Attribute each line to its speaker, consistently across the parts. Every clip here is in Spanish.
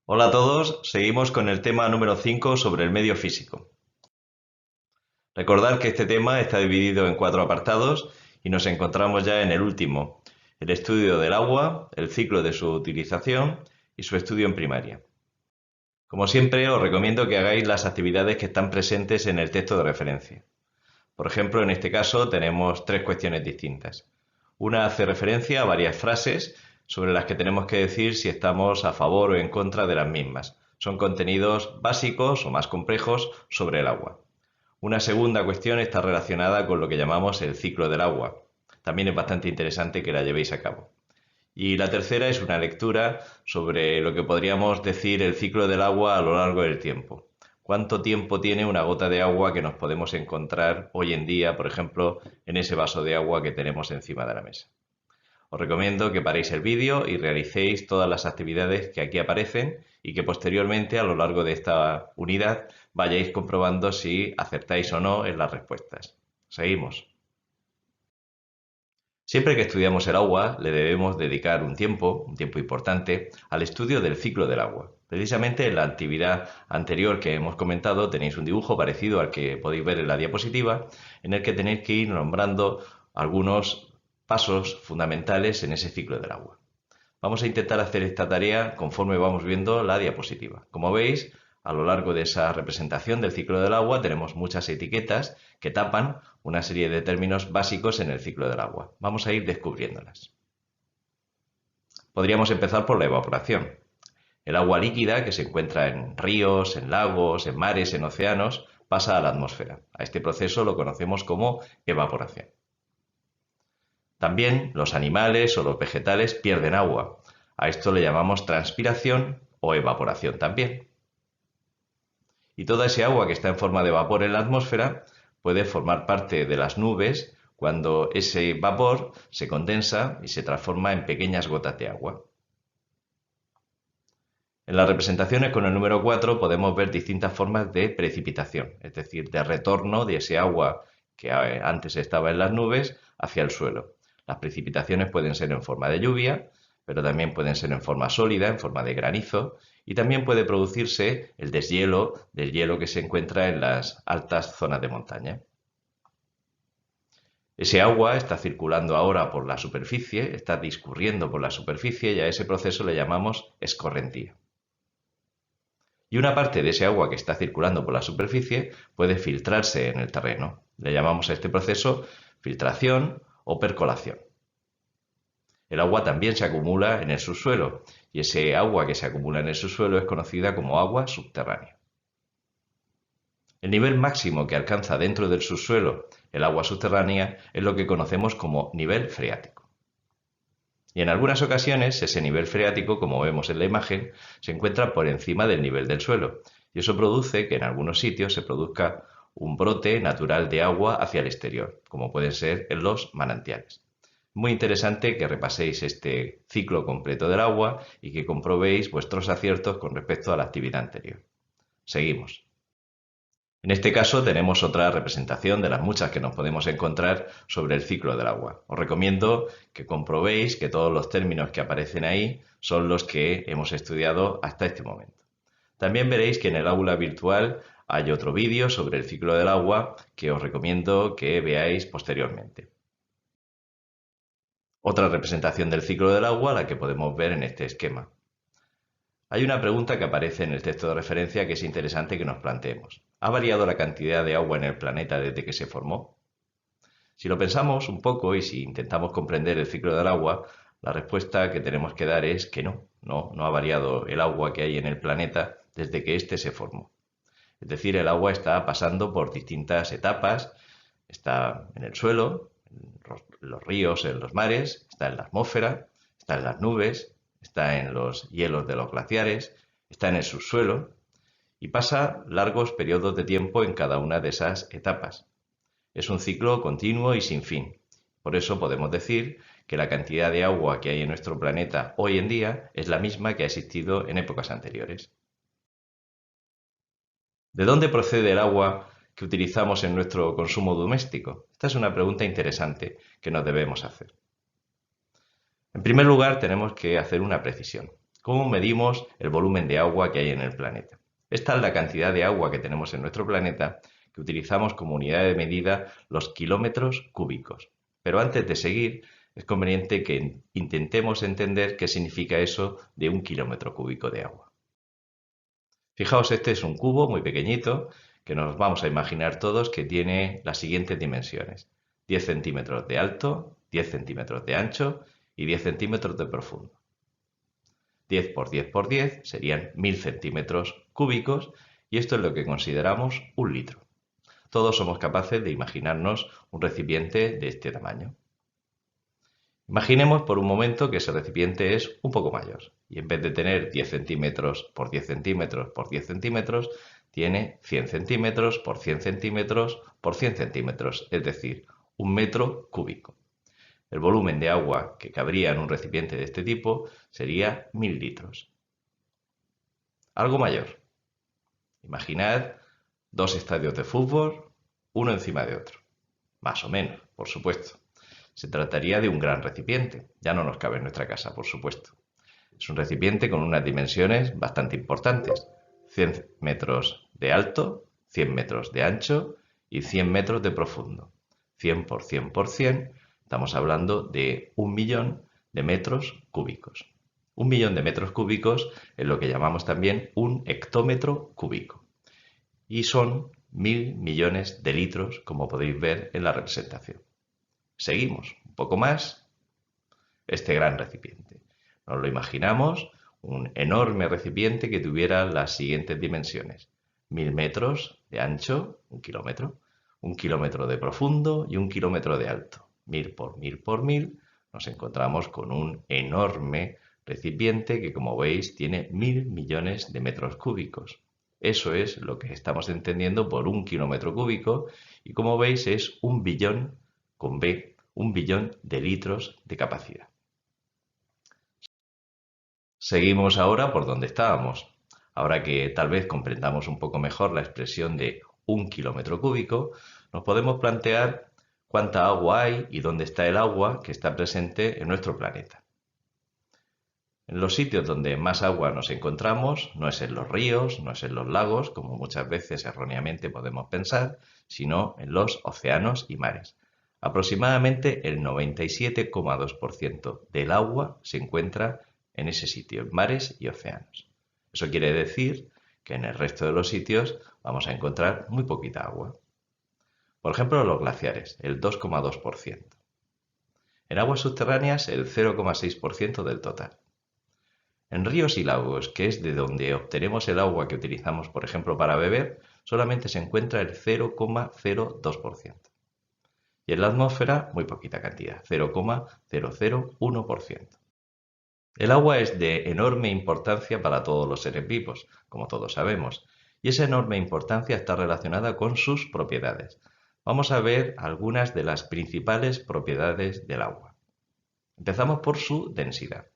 Speaker 1: Hola a todos, seguimos con el tema número 5 sobre el medio físico. Recordad que este tema está dividido en 4 apartados y nos encontramos ya en el último, el estudio del agua, el ciclo de su utilización y su estudio en primaria. Como siempre, os recomiendo que hagáis las actividades que están presentes en el texto de referencia. Por ejemplo, en este caso tenemos 3 cuestiones distintas. Una hace referencia a varias frases sobre las que tenemos que decir si estamos a favor o en contra de las mismas. Son contenidos básicos o más complejos sobre el agua. Una segunda cuestión está relacionada con lo que llamamos el ciclo del agua. También es bastante interesante que la llevéis a cabo. Y la tercera es una lectura sobre lo que podríamos decir el ciclo del agua a lo largo del tiempo. ¿Cuánto tiempo tiene una gota de agua que nos podemos encontrar hoy en día, por ejemplo, en ese vaso de agua que tenemos encima de la mesa? Os recomiendo que paréis el vídeo y realicéis todas las actividades que aquí aparecen y que posteriormente a lo largo de esta unidad vayáis comprobando si acertáis o no en las respuestas. Seguimos. Siempre que estudiamos el agua, le debemos dedicar un tiempo importante, al estudio del ciclo del agua. Precisamente en la actividad anterior que hemos comentado tenéis un dibujo parecido al que podéis ver en la diapositiva, en el que tenéis que ir nombrando algunos pasos fundamentales en ese ciclo del agua. Vamos a intentar hacer esta tarea conforme vamos viendo la diapositiva. Como veis, a lo largo de esa representación del ciclo del agua tenemos muchas etiquetas que tapan una serie de términos básicos en el ciclo del agua. Vamos a ir descubriéndolas. Podríamos empezar por la evaporación. El agua líquida que se encuentra en ríos, en lagos, en mares, en océanos, pasa a la atmósfera. A este proceso lo conocemos como evaporación. También los animales o los vegetales pierden agua. A esto le llamamos transpiración o evaporación también. Y toda ese agua que está en forma de vapor en la atmósfera puede formar parte de las nubes cuando ese vapor se condensa y se transforma en pequeñas gotas de agua. En las representaciones con el número 4 podemos ver distintas formas de precipitación, es decir, de retorno de ese agua que antes estaba en las nubes hacia el suelo. Las precipitaciones pueden ser en forma de lluvia, pero también pueden ser en forma sólida, en forma de granizo, y también puede producirse el deshielo del hielo que se encuentra en las altas zonas de montaña. Ese agua está circulando ahora por la superficie, está discurriendo por la superficie y a ese proceso le llamamos escorrentía. Y una parte de ese agua que está circulando por la superficie puede filtrarse en el terreno. Le llamamos a este proceso filtración o percolación. El agua también se acumula en el subsuelo y ese agua que se acumula en el subsuelo es conocida como agua subterránea. El nivel máximo que alcanza dentro del subsuelo el agua subterránea es lo que conocemos como nivel freático. Y en algunas ocasiones ese nivel freático, como vemos en la imagen, se encuentra por encima del nivel del suelo, y eso produce que en algunos sitios se produzca un brote natural de agua hacia el exterior, como pueden ser en los manantiales. Muy interesante que repaséis este ciclo completo del agua y que comprobéis vuestros aciertos con respecto a la actividad anterior. Seguimos. En este caso tenemos otra representación de las muchas que nos podemos encontrar sobre el ciclo del agua. Os recomiendo que comprobéis que todos los términos que aparecen ahí son los que hemos estudiado hasta este momento. También veréis que en el aula virtual hay otro vídeo sobre el ciclo del agua que os recomiendo que veáis posteriormente. Otra representación del ciclo del agua la que podemos ver en este esquema. Hay una pregunta que aparece en el texto de referencia que es interesante que nos planteemos. ¿Ha variado la cantidad de agua en el planeta desde que se formó? Si lo pensamos un poco y si intentamos comprender el ciclo del agua, la respuesta que tenemos que dar es que no ha variado el agua que hay en el planeta desde que éste se formó. Es decir, el agua está pasando por distintas etapas, está en el suelo, en los ríos, en los mares, está en la atmósfera, está en las nubes, está en los hielos de los glaciares, está en el subsuelo y pasa largos periodos de tiempo en cada una de esas etapas. Es un ciclo continuo y sin fin. Por eso podemos decir que la cantidad de agua que hay en nuestro planeta hoy en día es la misma que ha existido en épocas anteriores. ¿De dónde procede el agua que utilizamos en nuestro consumo doméstico? Esta es una pregunta interesante que nos debemos hacer. En primer lugar, tenemos que hacer una precisión. ¿Cómo medimos el volumen de agua que hay en el planeta? Esta es la cantidad de agua que tenemos en nuestro planeta, que utilizamos como unidad de medida los kilómetros cúbicos. Pero antes de seguir, es conveniente que intentemos entender qué significa eso de un kilómetro cúbico de agua. Fijaos, este es un cubo muy pequeñito que nos vamos a imaginar todos que tiene las siguientes dimensiones: 10 centímetros de alto, 10 centímetros de ancho y 10 centímetros de profundo. 10 por 10 por 10 serían 1000 centímetros cúbicos y esto es lo que consideramos un litro. Todos somos capaces de imaginarnos un recipiente de este tamaño. Imaginemos por un momento que ese recipiente es un poco mayor y en vez de tener 10 centímetros por 10 centímetros por 10 centímetros, tiene 100 centímetros por 100 centímetros por 100 centímetros, es decir, un metro cúbico. El volumen de agua que cabría en un recipiente de este tipo sería 1000 litros. Algo mayor. Imaginad dos estadios de fútbol, uno encima de otro. Más o menos, por supuesto. Se trataría de un gran recipiente. Ya no nos cabe en nuestra casa, por supuesto. Es un recipiente con unas dimensiones bastante importantes. 100 metros de alto, 100 metros de ancho y 100 metros de profundo. 100 por 100 por 100, estamos hablando de 1.000.000 de metros cúbicos. 1.000.000 de metros cúbicos es lo que llamamos también un hectómetro cúbico. Y son 1.000 millones de litros, como podéis ver en la representación. Seguimos un poco más. Este gran recipiente. Nos lo imaginamos un enorme recipiente que tuviera las siguientes dimensiones: 1000 metros de ancho, un kilómetro de profundo y un kilómetro de alto. 1000 por 1000 por 1000, nos encontramos con un enorme recipiente que, como veis, tiene 1000 millones de metros cúbicos. Eso es lo que estamos entendiendo por un kilómetro cúbico y, como veis, es un billón con B, un billón de litros de capacidad. Seguimos ahora por donde estábamos. Ahora que tal vez comprendamos un poco mejor la expresión de un kilómetro cúbico, nos podemos plantear cuánta agua hay y dónde está el agua que está presente en nuestro planeta. En los sitios donde más agua nos encontramos no es en los ríos, no es en los lagos, como muchas veces erróneamente podemos pensar, sino en los océanos y mares. Aproximadamente el 97,2% del agua se encuentra en ese sitio, en mares y océanos. Eso quiere decir que en el resto de los sitios vamos a encontrar muy poquita agua. Por ejemplo, los glaciares, el 2,2%. En aguas subterráneas, el 0,6% del total. En ríos y lagos, que es de donde obtenemos el agua que utilizamos, por ejemplo, para beber, solamente se encuentra el 0,02%. Y en la atmósfera, muy poquita cantidad, 0,001%. El agua es de enorme importancia para todos los seres vivos, como todos sabemos, y esa enorme importancia está relacionada con sus propiedades. Vamos a ver algunas de las principales propiedades del agua. Empezamos por su densidad.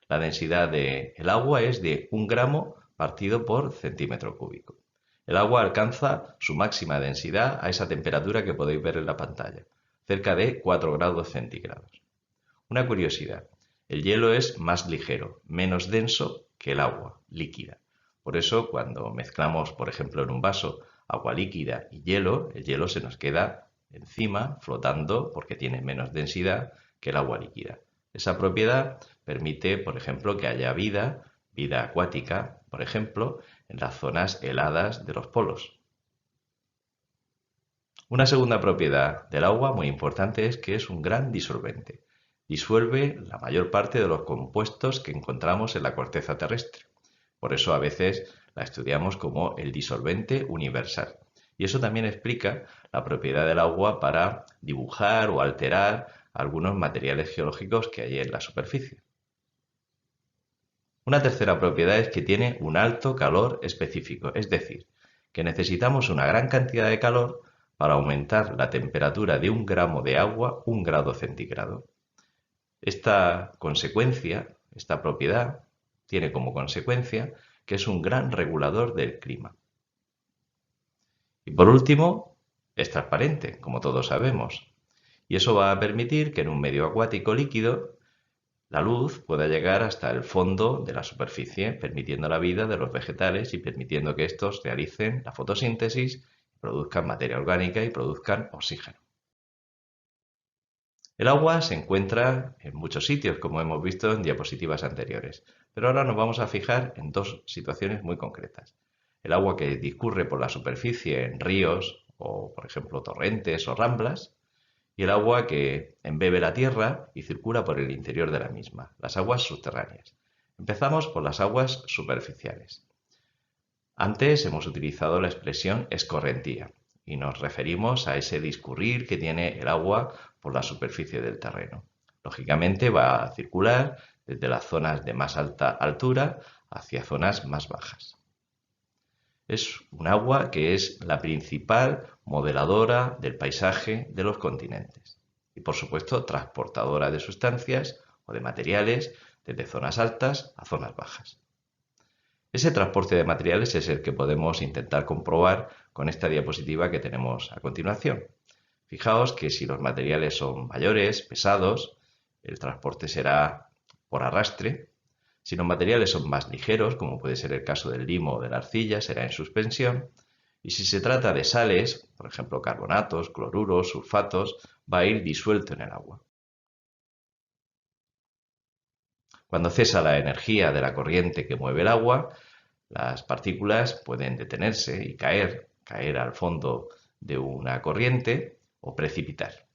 Speaker 1: La densidad del agua es de 1 gramo partido por centímetro cúbico. El agua alcanza su máxima densidad a esa temperatura que podéis ver en la pantalla, cerca de 4 grados centígrados. Una curiosidad: el hielo es más ligero, menos denso que el agua líquida. Por eso, cuando mezclamos, por ejemplo, en un vaso agua líquida y hielo, el hielo se nos queda encima, flotando, porque tiene menos densidad que el agua líquida. Esa propiedad permite, por ejemplo, que haya vida acuática, por ejemplo, en las zonas heladas de los polos. Una segunda propiedad del agua muy importante es que es un gran disolvente. Disuelve la mayor parte de los compuestos que encontramos en la corteza terrestre. Por eso a veces la estudiamos como el disolvente universal. Y eso también explica la propiedad del agua para dibujar o alterar algunos materiales geológicos que hay en la superficie. Una tercera propiedad es que tiene un alto calor específico, es decir, que necesitamos una gran cantidad de calor para aumentar la temperatura de 1 gramo de agua 1 grado centígrado. Esta propiedad, tiene como consecuencia que es un gran regulador del clima. Y por último, es transparente, como todos sabemos. Y eso va a permitir que en un medio acuático líquido la luz pueda llegar hasta el fondo de la superficie, permitiendo la vida de los vegetales y permitiendo que estos realicen la fotosíntesis, produzcan materia orgánica y produzcan oxígeno. El agua se encuentra en muchos sitios, como hemos visto en diapositivas anteriores, pero ahora nos vamos a fijar en dos situaciones muy concretas. El agua que discurre por la superficie en ríos o, por ejemplo, torrentes o ramblas, y el agua que embebe la tierra y circula por el interior de la misma, las aguas subterráneas. Empezamos por las aguas superficiales. Antes hemos utilizado la expresión escorrentía y nos referimos a ese discurrir que tiene el agua por la superficie del terreno. Lógicamente va a circular desde las zonas de más alta altura hacia zonas más bajas. Es un agua que es la principal modeladora del paisaje de los continentes y, por supuesto, transportadora de sustancias o de materiales desde zonas altas a zonas bajas. Ese transporte de materiales es el que podemos intentar comprobar con esta diapositiva que tenemos a continuación. Fijaos que si los materiales son mayores, pesados, el transporte será por arrastre. Si los materiales son más ligeros, como puede ser el caso del limo o de la arcilla, será en suspensión. Y si se trata de sales, por ejemplo carbonatos, cloruros, sulfatos, va a ir disuelto en el agua. Cuando cesa la energía de la corriente que mueve el agua, las partículas pueden detenerse y caer al fondo de una corriente o precipitar.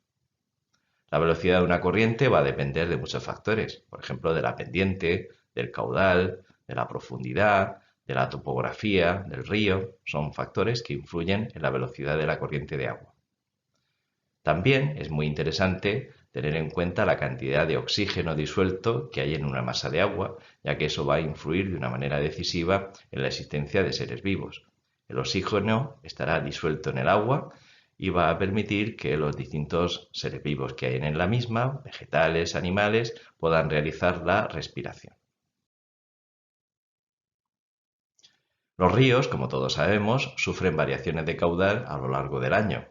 Speaker 1: La velocidad de una corriente va a depender de muchos factores, por ejemplo, de la pendiente, del caudal, de la profundidad, de la topografía del río. Son factores que influyen en la velocidad de la corriente de agua. También es muy interesante tener en cuenta la cantidad de oxígeno disuelto que hay en una masa de agua, ya que eso va a influir de una manera decisiva en la existencia de seres vivos. El oxígeno estará disuelto en el agua y va a permitir que los distintos seres vivos que hay en la misma, vegetales, animales, puedan realizar la respiración. Los ríos, como todos sabemos, sufren variaciones de caudal a lo largo del año.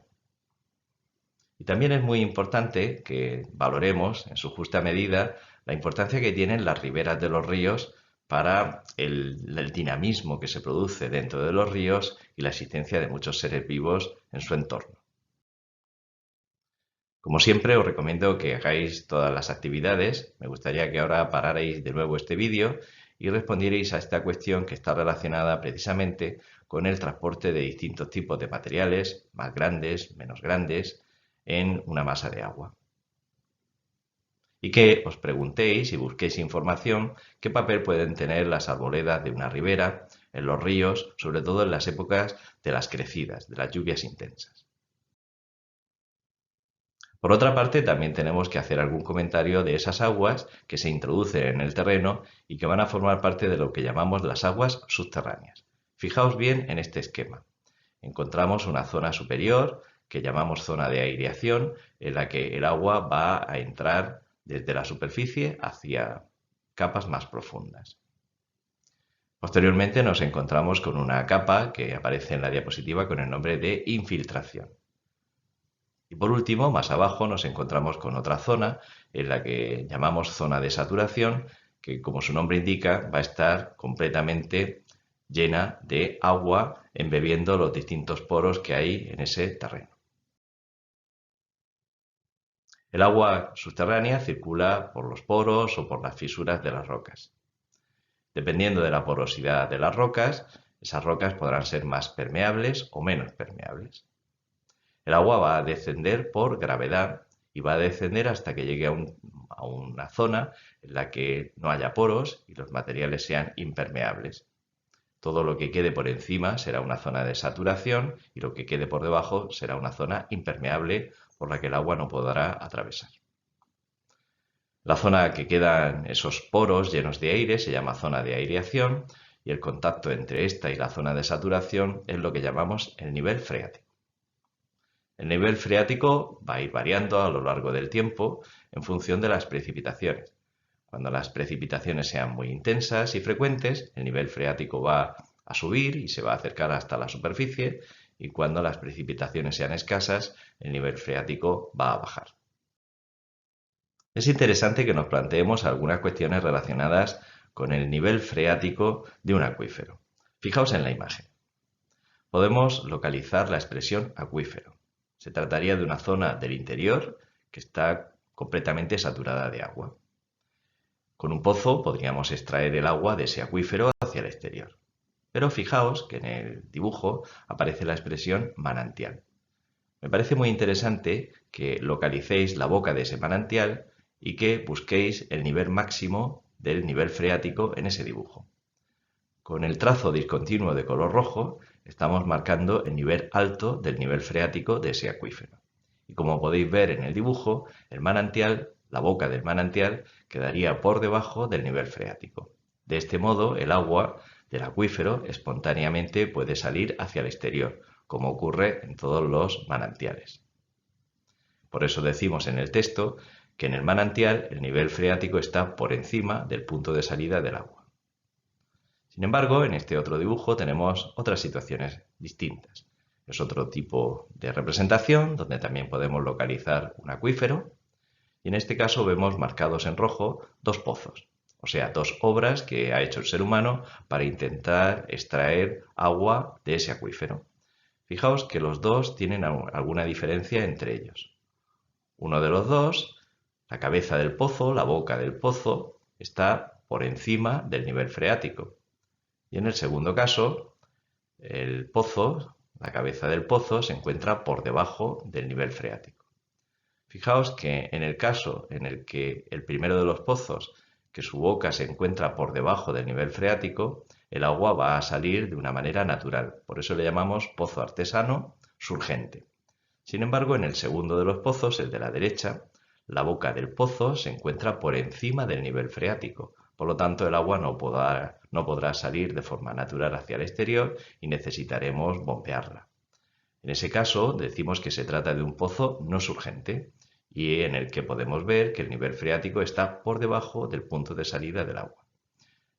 Speaker 1: Y también es muy importante que valoremos en su justa medida la importancia que tienen las riberas de los ríos para el dinamismo que se produce dentro de los ríos y la existencia de muchos seres vivos en su entorno. Como siempre, os recomiendo que hagáis todas las actividades. Me gustaría que ahora pararais de nuevo este vídeo y respondierais a esta cuestión que está relacionada precisamente con el transporte de distintos tipos de materiales, más grandes, menos grandes, en una masa de agua. Y que os preguntéis y busquéis información qué papel pueden tener las arboledas de una ribera en los ríos, sobre todo en las épocas de las crecidas, de las lluvias intensas. Por otra parte, también tenemos que hacer algún comentario de esas aguas que se introducen en el terreno y que van a formar parte de lo que llamamos las aguas subterráneas. Fijaos bien en este esquema. Encontramos una zona superior que llamamos zona de aireación, en la que el agua va a entrar desde la superficie hacia capas más profundas. Posteriormente nos encontramos con una capa que aparece en la diapositiva con el nombre de infiltración. Y por último, más abajo nos encontramos con otra zona en la que llamamos zona de saturación, que como su nombre indica va a estar completamente llena de agua embebiendo los distintos poros que hay en ese terreno. El agua subterránea circula por los poros o por las fisuras de las rocas. Dependiendo de la porosidad de las rocas, esas rocas podrán ser más permeables o menos permeables. El agua va a descender por gravedad y va a descender hasta que llegue a una zona en la que no haya poros y los materiales sean impermeables. Todo lo que quede por encima será una zona de saturación y lo que quede por debajo será una zona impermeable por la que el agua no podrá atravesar. La zona que quedan esos poros llenos de aire se llama zona de aireación y el contacto entre esta y la zona de saturación es lo que llamamos el nivel freático. El nivel freático va a ir variando a lo largo del tiempo en función de las precipitaciones. Cuando las precipitaciones sean muy intensas y frecuentes, el nivel freático va a subir y se va a acercar hasta la superficie, y cuando las precipitaciones sean escasas, el nivel freático va a bajar. Es interesante que nos planteemos algunas cuestiones relacionadas con el nivel freático de un acuífero. Fijaos en la imagen. Podemos localizar la expresión acuífero. Se trataría de una zona del interior que está completamente saturada de agua. Con un pozo podríamos extraer el agua de ese acuífero hacia el exterior. Pero fijaos que en el dibujo aparece la expresión manantial. Me parece muy interesante que localicéis la boca de ese manantial y que busquéis el nivel máximo del nivel freático en ese dibujo. Con el trazo discontinuo de color rojo estamos marcando el nivel alto del nivel freático de ese acuífero. Y como podéis ver en el dibujo, el manantial, la boca del manantial, quedaría por debajo del nivel freático. De este modo, el agua del acuífero espontáneamente puede salir hacia el exterior, como ocurre en todos los manantiales. Por eso decimos en el texto que en el manantial el nivel freático está por encima del punto de salida del agua. Sin embargo, en este otro dibujo tenemos otras situaciones distintas. Es otro tipo de representación donde también podemos localizar un acuífero y en este caso vemos marcados en rojo dos pozos, o sea, dos obras que ha hecho el ser humano para intentar extraer agua de ese acuífero. Fijaos que los dos tienen alguna diferencia entre ellos. Uno de los dos, la cabeza del pozo, la boca del pozo, está por encima del nivel freático. Y en el segundo caso, el pozo, la cabeza del pozo, se encuentra por debajo del nivel freático. Fijaos que en el caso en el que el primero de los pozos, que su boca se encuentra por debajo del nivel freático, el agua va a salir de una manera natural. Por eso le llamamos pozo artesano surgente. Sin embargo, en el segundo de los pozos, el de la derecha, la boca del pozo se encuentra por encima del nivel freático. Por lo tanto, el agua no podrá salir de forma natural hacia el exterior y necesitaremos bombearla. En ese caso, decimos que se trata de un pozo no surgente y en el que podemos ver que el nivel freático está por debajo del punto de salida del agua.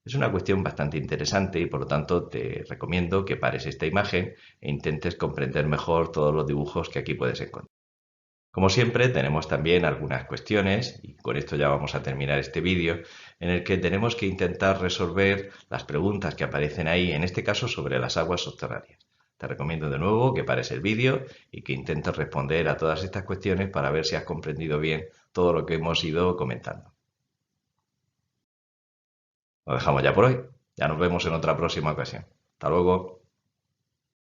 Speaker 1: Es una cuestión bastante interesante y por lo tanto te recomiendo que pares esta imagen e intentes comprender mejor todos los dibujos que aquí puedes encontrar. Como siempre, tenemos también algunas cuestiones, y con esto ya vamos a terminar este vídeo, en el que tenemos que intentar resolver las preguntas que aparecen ahí, en este caso sobre las aguas subterráneas. Te recomiendo de nuevo que pares el vídeo y que intentes responder a todas estas cuestiones para ver si has comprendido bien todo lo que hemos ido comentando. Lo dejamos ya por hoy. Ya nos vemos en otra próxima ocasión. Hasta luego.